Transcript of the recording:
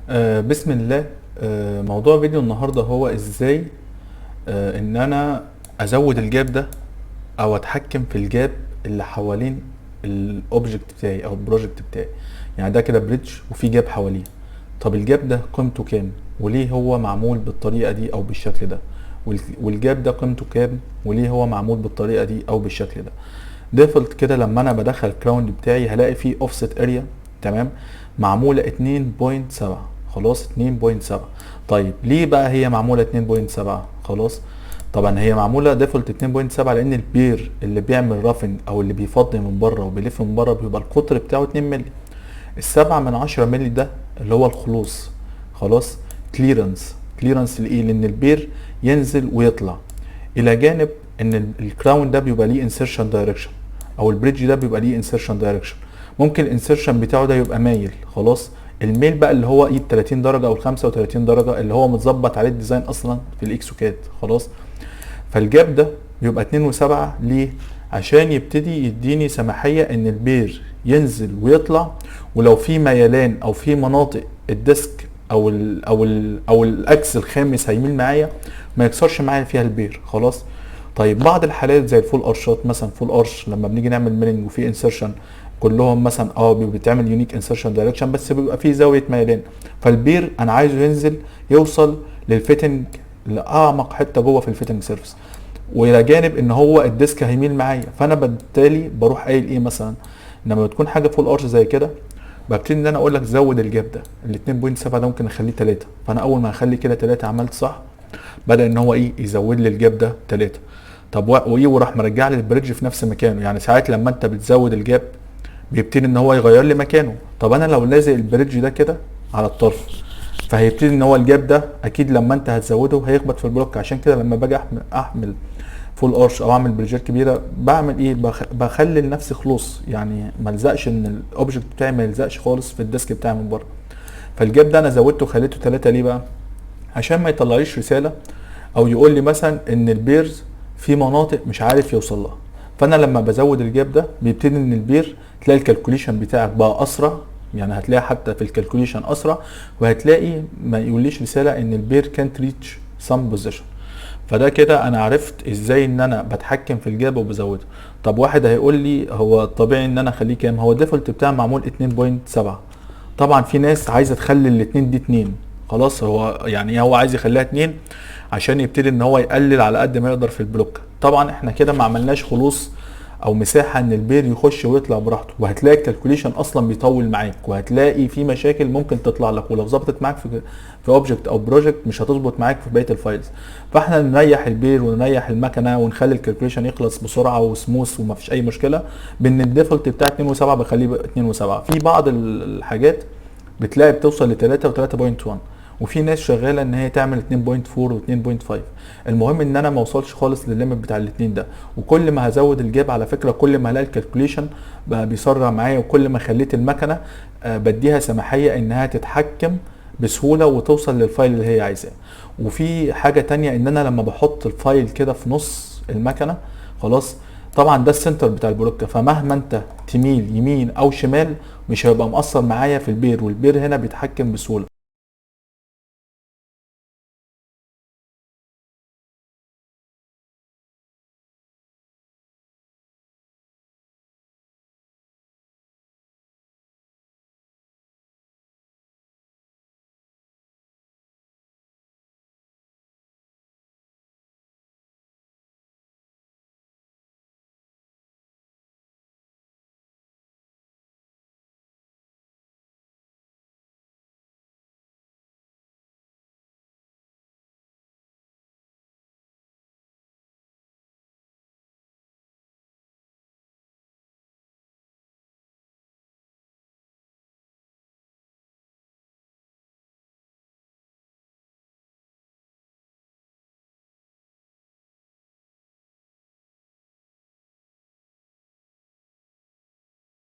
بسم الله. موضوع فيديو النهارده هو ازاي ان انا ازود الجاب ده او اتحكم في الجاب اللي حوالين الاوبجكت بتاعي او البروجكت بتاعي. يعني ده كده بريدج وفي جاب حواليه. طب الجاب ده قيمته كام وليه هو معمول بالطريقه دي او بالشكل ده؟ والجاب ده قيمته كام وليه هو معمول بالطريقه دي او بالشكل ده؟ ديفولت كده لما انا بدخل الكراون بتاعي هلاقي فيه اوفست اريا، تمام، معموله 2.7. خلاص 2.7. طيب ليه بقى هي معموله 2.7؟ خلاص، طبعا هي معموله ديفولت 2.7 لان البير اللي بيعمل رافنج او اللي بيفضي من بره وبيلف من بره بيبقى القطر بتاعه 2 مللي. السبعة من 10 مللي ده اللي هو الخلوص. خلاص، كليرنس لايه؟ لان البير ينزل ويطلع. الى جانب ان الكراون ده بيبقى ليه انسيرشن دايركشن او البريدج ده بيبقى ليه انسيرشن دايركشن. ممكن الانسيرشن بتاعه ده يبقى مايل. خلاص، الميل بقى اللي هو ايه 30 درجه او 35 درجه اللي هو متظبط عليه الديزاين اصلا في الاكسوكاد. خلاص، فالجاب ده بيبقى 2.7. ليه؟ عشان يبتدي يديني سماحيه ان البير ينزل ويطلع، ولو في ميلان او في مناطق الديسك او الاكس الخامس هيميل معايا ما يكسرش معايا فيها البير. خلاص. طيب بعض الحالات زي الفول ارشات، مثلا فول ارش لما بنيجي نعمل ميلنج وفي انسرشن كلهم مثلا بتعمل يونيك انسرشن دايركشن بس بيبقى فيه زاويه ميلان، فالبير انا عايزه ينزل يوصل للفيتنج لاعمق حته جوه في الفيتنج سيرفيس، والى جانب ان هو الديسك هيميل معايا. فانا بالتالي بروح قايل ايه مثلا لما بتكون حاجه فول ارش زي كده، ببتدي ان انا اقول لك زود الجاب ده. ال 2.7 ده ممكن اخليه 3. فانا اول ما اخلي كده 3 عملت صح، بدا ان هو ايه يزود لي الجاب ده 3. طب وايه وراح مرجع لي البريدج في نفس مكانه. يعني ساعات لما انت بتزود الجاب بيبتدي ان هو يغير لي مكانه. طب انا لو لازق البريدج ده كده على الطرف فهيبتدي ان هو الجاب ده اكيد لما انت هتزوده هيخبط في البلوك. عشان كده لما باجي احمل فول ارش او اعمل بريدجات كبيره بعمل ايه؟ بخلي لنفسي خلوص، يعني ما الزقش ان الاوبجكت بتاعي ما يلزقش خالص في الديسك بتاعي من بره. فالجاب ده انا زودته خليته 3. ليه بقى؟ عشان ما يطلعليش رساله او يقول لي مثلا ان البيرز في مناطق مش عارف يوصل لها. فانا لما بزود الجاب ده بيبتدي ان البير تلاقي الكالكوليشن بتاعك بقى اسرع، يعني هتلاقي حتى في الكالكوليشن اسرع، وهتلاقي ما يقوليش رساله ان البير كانت ريتش سام بوزيشن. فده كده انا عرفت ازاي ان انا بتحكم في الجاب وبزوده. طب واحد هيقول لي هو الطبيعي ان انا اخليه كام؟ هو الديفولت بتاعه معمول 2.7. طبعا في ناس عايزه تخلي الاتنين دي 2. خلاص، هو يعني هو عايز يخليها 2 عشان يبتدي ان هو يقلل على قد ما يقدر في البلوك. طبعا احنا كده ما عملناش خلوص او مساحه ان البير يخش ويطلع براحته، وهتلاقي الكالكوليشن اصلا بيطول معاك، وهتلاقي في مشاكل ممكن تطلع لك، ولو ظبطت معاك في اوبجكت او بروجكت مش هتظبط معاك في بقيه الفايلز. فاحنا نريح البير ونريح المكنه ونخلي الكالكوليشن يخلص بسرعه وسموث ومفيش اي مشكله. بان الديفولت بتاع 2.7 بخليه 2.7. في بعض الحاجات بتلاقي بتوصل ل 3 و3.1، وفي ناس شغاله ان هي تعمل 2.4 و2.5. المهم ان انا ما اوصلش خالص للليميت بتاع الاثنين ده. وكل ما هزود الجاب على فكره كل ما هلاقي الكالكوليشن بقى بيسرع معايا، وكل ما خليت المكنه بديها سماحيه انها تتحكم بسهوله وتوصل للفايل اللي هي عايزاه. وفي حاجه تانية ان انا لما بحط الفايل كده في نص المكنه، خلاص، طبعا ده السنتر بتاع البلوكه، فمهما انت تميل يمين او شمال مش هيبقى مأثر معايا في البير، والبير هنا بيتحكم بسهوله.